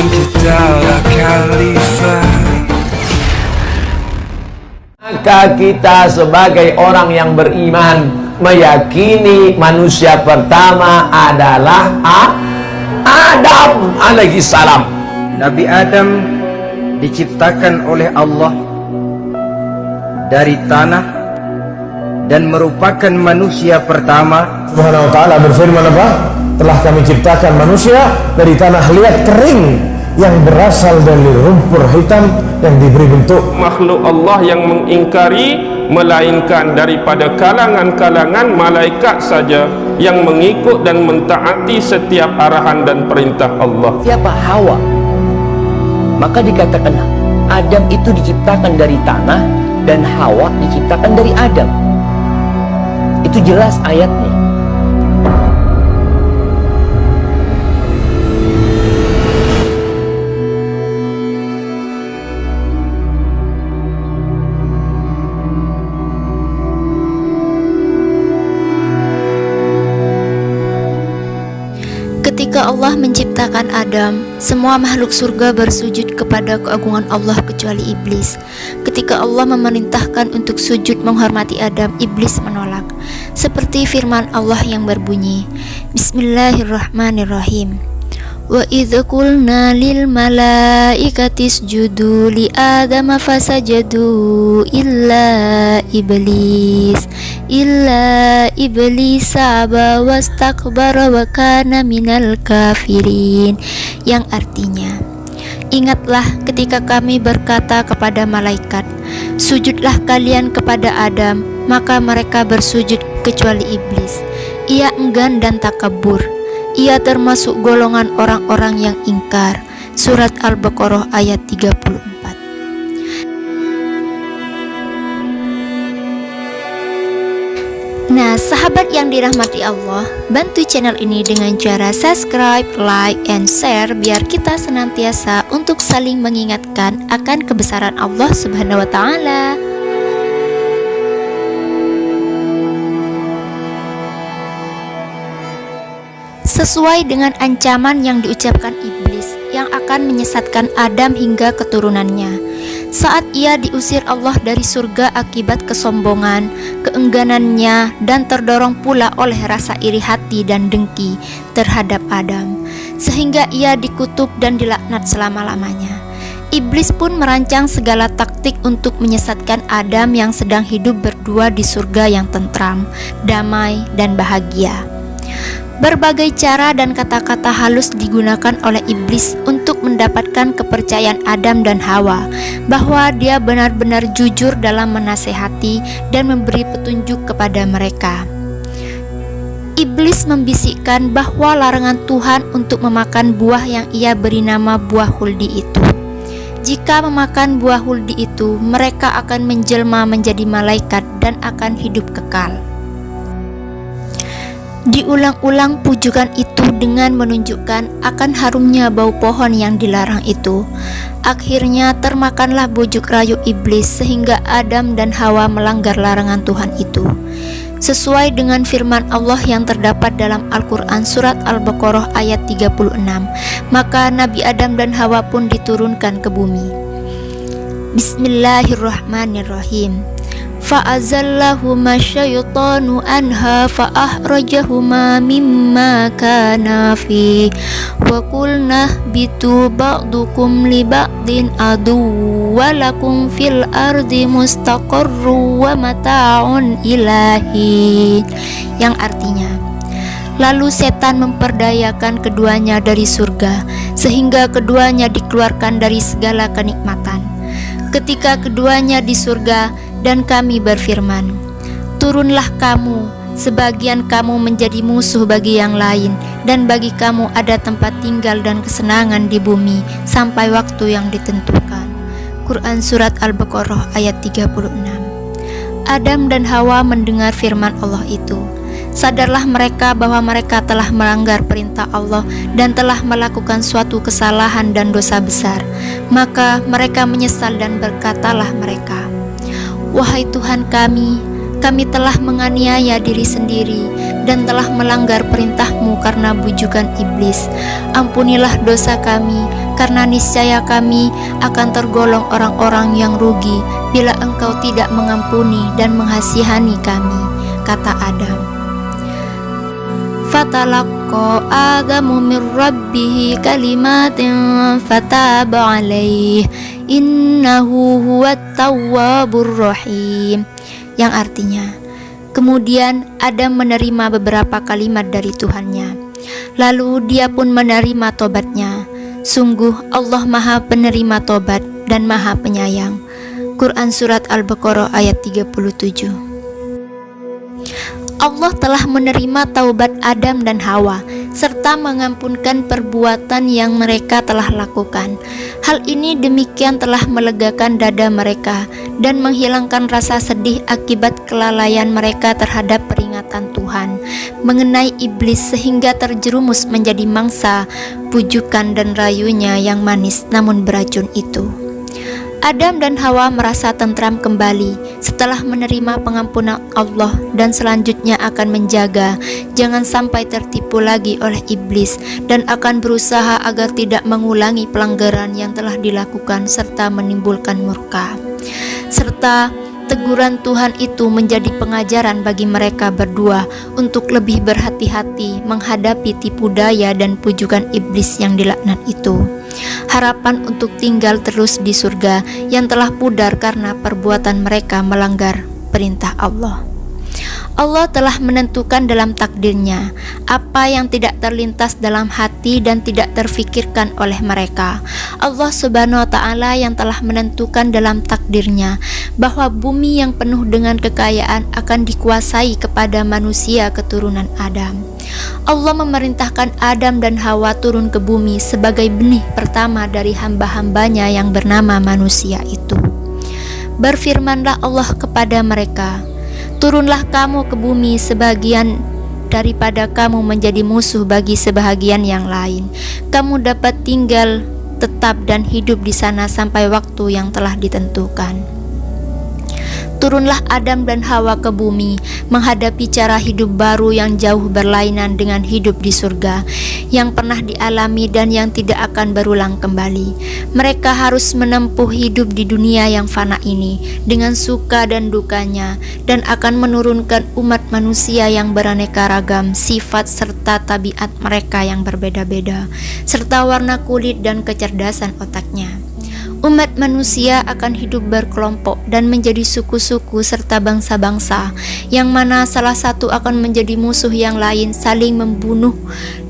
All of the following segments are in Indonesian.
kita lah khalifah. Maka kita sebagai orang yang beriman meyakini manusia pertama adalah Adam alaihi salam. Nabi Adam diciptakan oleh Allah dari tanah dan merupakan manusia pertama. Subhanahu wa ta'ala berfirman apa? Telah kami ciptakan manusia dari tanah liat kering yang berasal dari lumpur hitam yang diberi bentuk makhluk Allah yang mengingkari, melainkan daripada kalangan-kalangan malaikat saja yang mengikut dan mentaati setiap arahan dan perintah Allah. Siapa Hawa? Maka dikatakan Adam itu diciptakan dari tanah dan Hawa diciptakan dari Adam. Itu jelas ayatnya. Ketika Allah menciptakan Adam, semua makhluk surga bersujud kepada keagungan Allah kecuali iblis. Ketika Allah memerintahkan untuk sujud menghormati Adam, iblis menolak. Seperti firman Allah yang berbunyi, Bismillahirrahmanirrahim. Wa idh qulna lil malaikati isjudu li adama fasajadu illa iblis aba wastakbara wa kana minal kafirin, yang artinya, ingatlah ketika kami berkata kepada malaikat, sujudlah kalian kepada Adam, maka mereka bersujud kecuali iblis. Ia enggan dan takabur. Ia termasuk golongan orang-orang yang ingkar. Surat Al-Baqarah ayat 34. Nah, sahabat yang dirahmati Allah, bantu channel ini dengan cara subscribe, like, and share biar kita senantiasa untuk saling mengingatkan akan kebesaran Allah Subhanahu wa ta'ala. Sesuai dengan ancaman yang diucapkan iblis yang akan menyesatkan Adam hingga keturunannya, saat ia diusir Allah dari surga akibat kesombongan, keengganannya, dan terdorong pula oleh rasa iri hati dan dengki terhadap Adam, sehingga ia dikutuk dan dilaknat selama-lamanya. Iblis pun merancang segala taktik untuk menyesatkan Adam yang sedang hidup berdua di surga yang tentram, damai, dan bahagia. Berbagai cara dan kata-kata halus digunakan oleh iblis untuk mendapatkan kepercayaan Adam dan Hawa bahwa dia benar-benar jujur dalam menasehati dan memberi petunjuk kepada mereka. Iblis membisikkan bahwa larangan Tuhan untuk memakan buah yang ia beri nama buah huldi itu. Jika memakan buah huldi itu, mereka akan menjelma menjadi malaikat dan akan hidup kekal. Diulang-ulang pujukan itu dengan menunjukkan akan harumnya bau pohon yang dilarang itu. Akhirnya termakanlah bujuk rayu iblis sehingga Adam dan Hawa melanggar larangan Tuhan itu. Sesuai dengan firman Allah yang terdapat dalam Al-Quran surat Al-Baqarah ayat 36, maka Nabi Adam dan Hawa pun diturunkan ke bumi. Bismillahirrahmanirrahim. Fa'azallahuma syaitanu anha fa'ahrajahuma mimma kana fi wa qulna bitu ba'dukum li ba'din aduwwalakum fil ardi mustaqarru wa mata'un ilahi, yang artinya, lalu setan memperdayakan keduanya dari surga sehingga keduanya dikeluarkan dari segala kenikmatan. Ketika keduanya di surga, dan kami berfirman, turunlah kamu, sebagian kamu menjadi musuh bagi yang lain, dan bagi kamu ada tempat tinggal dan kesenangan di bumi sampai waktu yang ditentukan. Quran surat Al-Baqarah ayat 36. Adam dan Hawa mendengar firman Allah itu. Sadarlah mereka bahwa mereka telah melanggar perintah Allah dan telah melakukan suatu kesalahan dan dosa besar. Maka mereka menyesal dan berkatalah mereka, wahai Tuhan kami telah menganiaya diri sendiri dan telah melanggar perintah-Mu karena bujukan iblis. Ampunilah dosa kami karena niscaya kami akan tergolong orang-orang yang rugi bila engkau tidak mengampuni dan menghasihani kami, kata Adam. Fatalaqqa Adamu min rabbih kalimatin fataba alaih innahu huwat tawwabur rahim, yang artinya, kemudian Adam menerima beberapa kalimat dari Tuhannya, lalu dia pun menerima tobatnya. Sungguh Allah Maha Penerima Tobat dan Maha Penyayang. Quran Surat Al-Baqarah ayat 37. Allah telah menerima taubat Adam dan Hawa serta mengampunkan perbuatan yang mereka telah lakukan. Hal ini demikian telah melegakan dada mereka dan menghilangkan rasa sedih akibat kelalaian mereka terhadap peringatan Tuhan mengenai iblis sehingga terjerumus menjadi mangsa pujukan dan rayunya yang manis namun beracun itu. Adam dan Hawa merasa tentram kembali setelah menerima pengampunan Allah dan selanjutnya akan menjaga jangan sampai tertipu lagi oleh iblis dan akan berusaha agar tidak mengulangi pelanggaran yang telah dilakukan serta menimbulkan murka. Serta teguran Tuhan itu menjadi pengajaran bagi mereka berdua untuk lebih berhati-hati menghadapi tipu daya dan pujukan iblis yang dilaknat itu. Harapan untuk tinggal terus di surga yang telah pudar karena perbuatan mereka melanggar perintah Allah. Allah telah menentukan dalam takdirnya apa yang tidak terlintas dalam hati dan tidak terfikirkan oleh mereka. Allah Subhanahu wa Ta'ala yang telah menentukan dalam takdirnya bahwa bumi yang penuh dengan kekayaan akan dikuasai kepada manusia keturunan Adam. Allah memerintahkan Adam dan Hawa turun ke bumi sebagai benih pertama dari hamba-hambanya yang bernama manusia itu. Berfirmanlah Allah kepada mereka, turunlah kamu ke bumi sebagian daripada kamu menjadi musuh bagi sebahagian yang lain. Kamu dapat tinggal tetap dan hidup di sana sampai waktu yang telah ditentukan. Turunlah Adam dan Hawa ke bumi menghadapi cara hidup baru yang jauh berlainan dengan hidup di surga yang pernah dialami dan yang tidak akan berulang kembali. Mereka harus menempuh hidup di dunia yang fana ini dengan suka dan dukanya dan akan menurunkan umat manusia yang beraneka ragam sifat serta tabiat mereka yang berbeda-beda serta warna kulit dan kecerdasan otaknya. Umat manusia akan hidup berkelompok dan menjadi suku-suku serta bangsa-bangsa, yang mana salah satu akan menjadi musuh yang lain, saling membunuh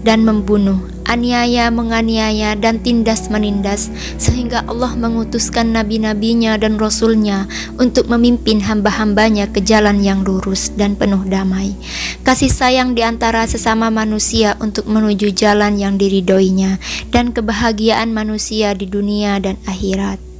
dan membunuh, aniaya menganiaya dan tindas menindas, sehingga Allah mengutuskan nabi-nabinya dan rasulnya untuk memimpin hamba-hambanya ke jalan yang lurus dan penuh damai, kasih sayang di antara sesama manusia untuk menuju jalan yang diridhoinya, dan kebahagiaan manusia di dunia dan akhirat.